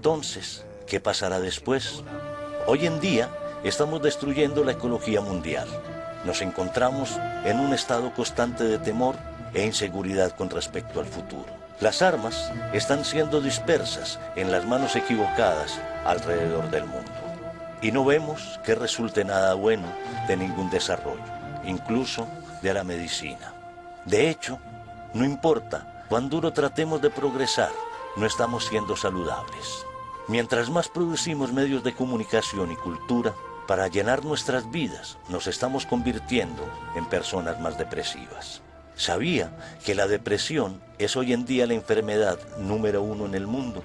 Entonces, ¿qué pasará después? Hoy en día estamos destruyendo la ecología mundial. Nos encontramos en un estado constante de temor e inseguridad con respecto al futuro. Las armas están siendo dispersas en las manos equivocadas alrededor del mundo. Y no vemos que resulte nada bueno de ningún desarrollo, incluso de la medicina. De hecho, no importa cuán duro tratemos de progresar, no estamos siendo saludables. Mientras más producimos medios de comunicación y cultura, para llenar nuestras vidas, nos estamos convirtiendo en personas más depresivas. ¿Sabía que la depresión es hoy en día la enfermedad número 1 en el mundo?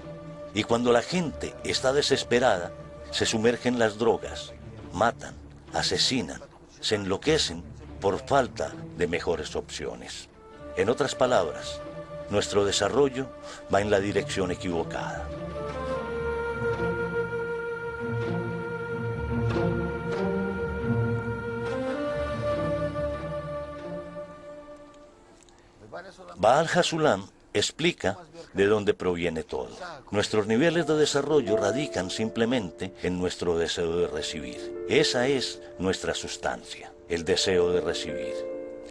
Y cuando la gente está desesperada, se sumerge en las drogas, matan, asesinan, se enloquecen por falta de mejores opciones. En otras palabras, nuestro desarrollo va en la dirección equivocada. Baal Hasulam explica de dónde proviene todo. Nuestros niveles de desarrollo radican simplemente en nuestro deseo de recibir. Esa es nuestra sustancia, el deseo de recibir,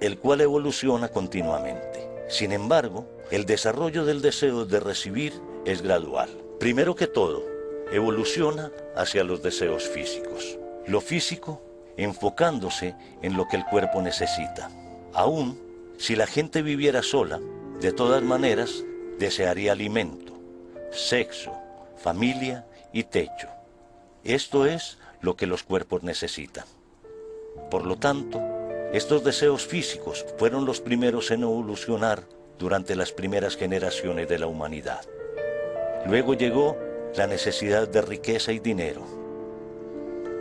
el cual evoluciona continuamente. Sin embargo, el desarrollo del deseo de recibir es gradual. Primero que todo, evoluciona hacia los deseos físicos. Lo físico enfocándose en lo que el cuerpo necesita. Aún si la gente viviera sola, de todas maneras desearía alimento, sexo, familia y techo. Esto es lo que los cuerpos necesitan. Por lo tanto, estos deseos físicos fueron los primeros en evolucionar durante las primeras generaciones de la humanidad. Luego llegó la necesidad de riqueza y dinero.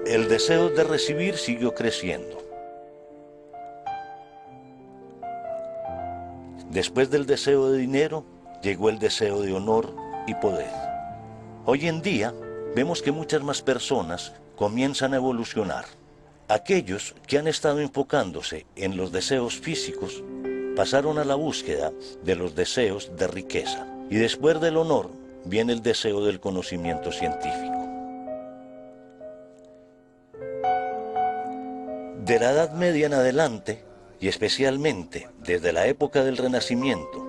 El deseo de recibir siguió creciendo. Después del deseo de dinero, llegó el deseo de honor y poder. Hoy en día, vemos que muchas más personas comienzan a evolucionar. Aquellos que han estado enfocándose en los deseos físicos, pasaron a la búsqueda de los deseos de riqueza. Y después del honor, viene el deseo del conocimiento científico. De la Edad Media en adelante, y especialmente desde la época del Renacimiento,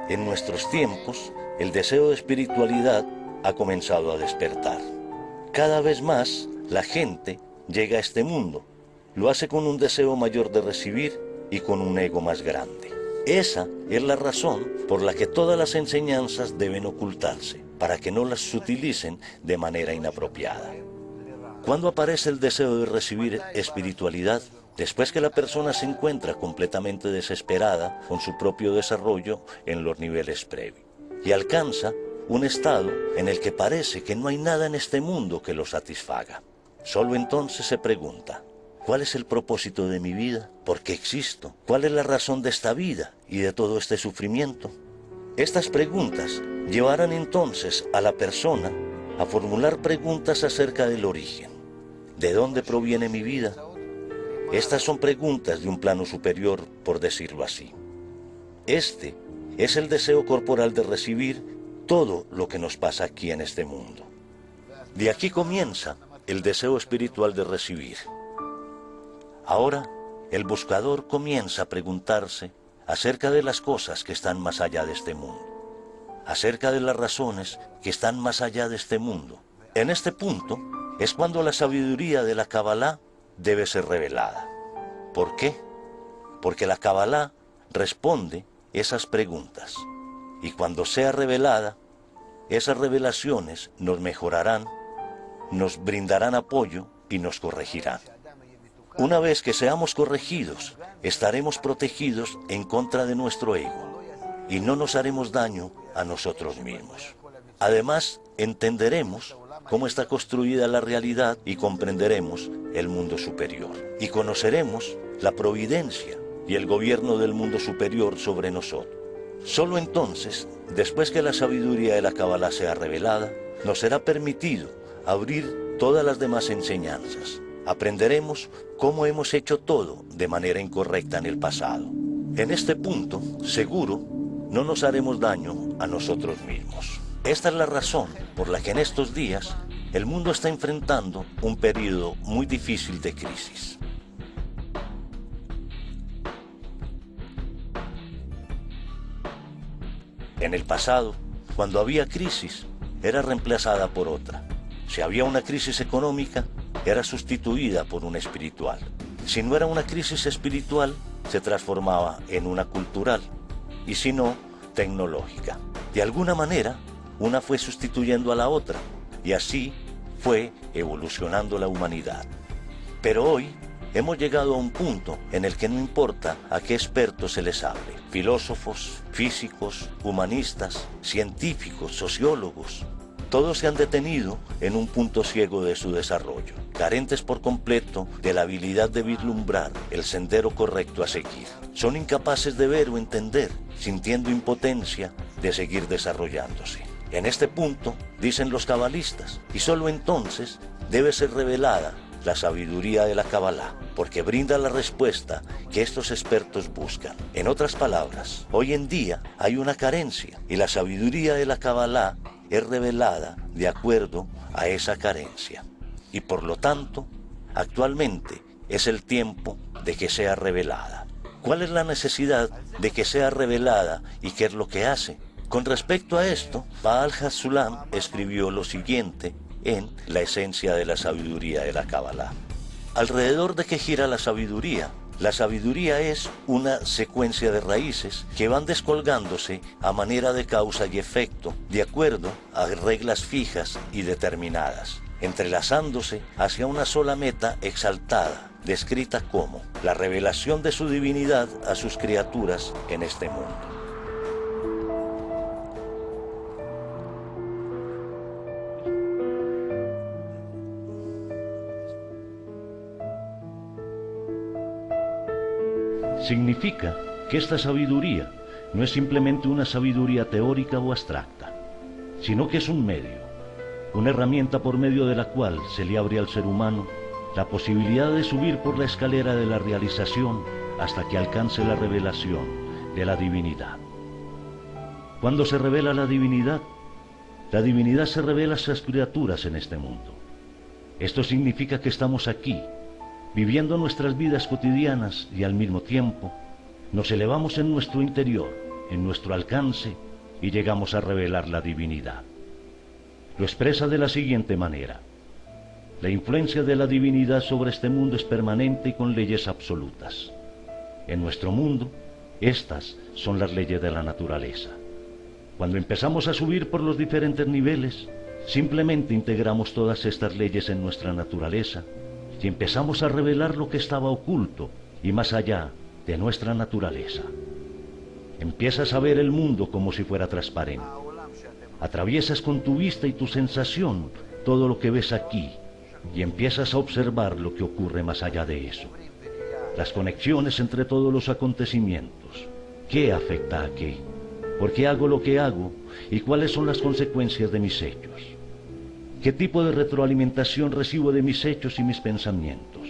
en nuestros tiempos, el deseo de espiritualidad ha comenzado a despertar. Cada vez más, la gente llega a este mundo, lo hace con un deseo mayor de recibir y con un ego más grande. Esa es la razón por la que todas las enseñanzas deben ocultarse, para que no las utilicen de manera inapropiada. ¿Cuándo aparece el deseo de recibir espiritualidad? Después que la persona se encuentra completamente desesperada con su propio desarrollo en los niveles previos y alcanza un estado en el que parece que no hay nada en este mundo que lo satisfaga. Solo entonces se pregunta, ¿cuál es el propósito de mi vida? ¿Por qué existo? ¿Cuál es la razón de esta vida y de todo este sufrimiento? Estas preguntas llevarán entonces a la persona a formular preguntas acerca del origen. ¿De dónde proviene mi vida? Estas son preguntas de un plano superior, por decirlo así. Este es el deseo corporal de recibir todo lo que nos pasa aquí en este mundo. De aquí comienza el deseo espiritual de recibir. Ahora, el buscador comienza a preguntarse acerca de las cosas que están más allá de este mundo, acerca de las razones que están más allá de este mundo. En este punto es cuando la sabiduría de la Kabbalah debe ser revelada. ¿Por qué? Porque la Kabbalah responde esas preguntas. Y cuando sea revelada, esas revelaciones nos mejorarán, nos brindarán apoyo y nos corregirán. Una vez que seamos corregidos, estaremos protegidos en contra de nuestro ego y no nos haremos daño a nosotros mismos. Además, entenderemos cómo está construida la realidad y comprenderemos el mundo superior. Y conoceremos la providencia y el gobierno del mundo superior sobre nosotros. Solo entonces, después que la sabiduría de la Kabbalah sea revelada, nos será permitido abrir todas las demás enseñanzas. Aprenderemos cómo hemos hecho todo de manera incorrecta en el pasado. En este punto, seguro, no nos haremos daño a nosotros mismos. Esta es la razón por la que en estos días el mundo está enfrentando un periodo muy difícil de crisis. En el pasado, cuando había crisis, era reemplazada por otra. Si había una crisis económica, era sustituida por una espiritual. Si no era una crisis espiritual, se transformaba en una cultural, y si no, tecnológica. De alguna manera, una fue sustituyendo a la otra, y así fue evolucionando la humanidad. Pero hoy hemos llegado a un punto en el que no importa a qué expertos se les hable, filósofos, físicos, humanistas, científicos, sociólogos, todos se han detenido en un punto ciego de su desarrollo, carentes por completo de la habilidad de vislumbrar el sendero correcto a seguir. Son incapaces de ver o entender, sintiendo impotencia de seguir desarrollándose. En este punto, dicen los cabalistas, y solo entonces debe ser revelada la sabiduría de la Kabbalah, porque brinda la respuesta que estos expertos buscan. En otras palabras, hoy en día hay una carencia, y la sabiduría de la Kabbalah es revelada de acuerdo a esa carencia. Y por lo tanto, actualmente es el tiempo de que sea revelada. ¿Cuál es la necesidad de que sea revelada y qué es lo que hace? Con respecto a esto, Baal HaSulam escribió lo siguiente en La esencia de la sabiduría de la Kabbalah. ¿Alrededor de qué gira la sabiduría? La sabiduría es una secuencia de raíces que van descolgándose a manera de causa y efecto, de acuerdo a reglas fijas y determinadas, entrelazándose hacia una sola meta exaltada, descrita como la revelación de su divinidad a sus criaturas en este mundo. Significa que esta sabiduría no es simplemente una sabiduría teórica o abstracta, sino que es un medio, una herramienta por medio de la cual se le abre al ser humano la posibilidad de subir por la escalera de la realización hasta que alcance la revelación de la divinidad. Cuando se revela la divinidad se revela a sus criaturas en este mundo. Esto significa que estamos aquí, viviendo nuestras vidas cotidianas y al mismo tiempo nos elevamos en nuestro interior, en nuestro alcance y llegamos a revelar la divinidad. Lo expresa de la siguiente manera: la influencia de la divinidad sobre este mundo es permanente y con leyes absolutas. En nuestro mundo, estas son las leyes de la naturaleza. Cuando empezamos a subir por los diferentes niveles, simplemente integramos todas estas leyes en nuestra naturaleza y empezamos a revelar lo que estaba oculto y más allá de nuestra naturaleza. Empiezas a ver el mundo como si fuera transparente. Atraviesas con tu vista y tu sensación todo lo que ves aquí y empiezas a observar lo que ocurre más allá de eso. Las conexiones entre todos los acontecimientos. ¿Qué afecta a qué? ¿Por qué hago lo que hago? ¿Y cuáles son las consecuencias de mis hechos? ¿Qué tipo de retroalimentación recibo de mis hechos y mis pensamientos?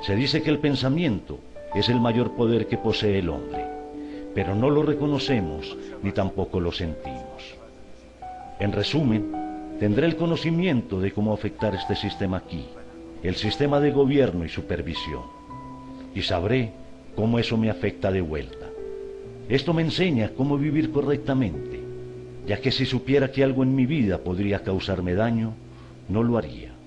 Se dice que el pensamiento es el mayor poder que posee el hombre, pero no lo reconocemos ni tampoco lo sentimos. En resumen, tendré el conocimiento de cómo afectar este sistema aquí, el sistema de gobierno y supervisión, y sabré cómo eso me afecta de vuelta. Esto me enseña cómo vivir correctamente, ya que si supiera que algo en mi vida podría causarme daño, no lo haría.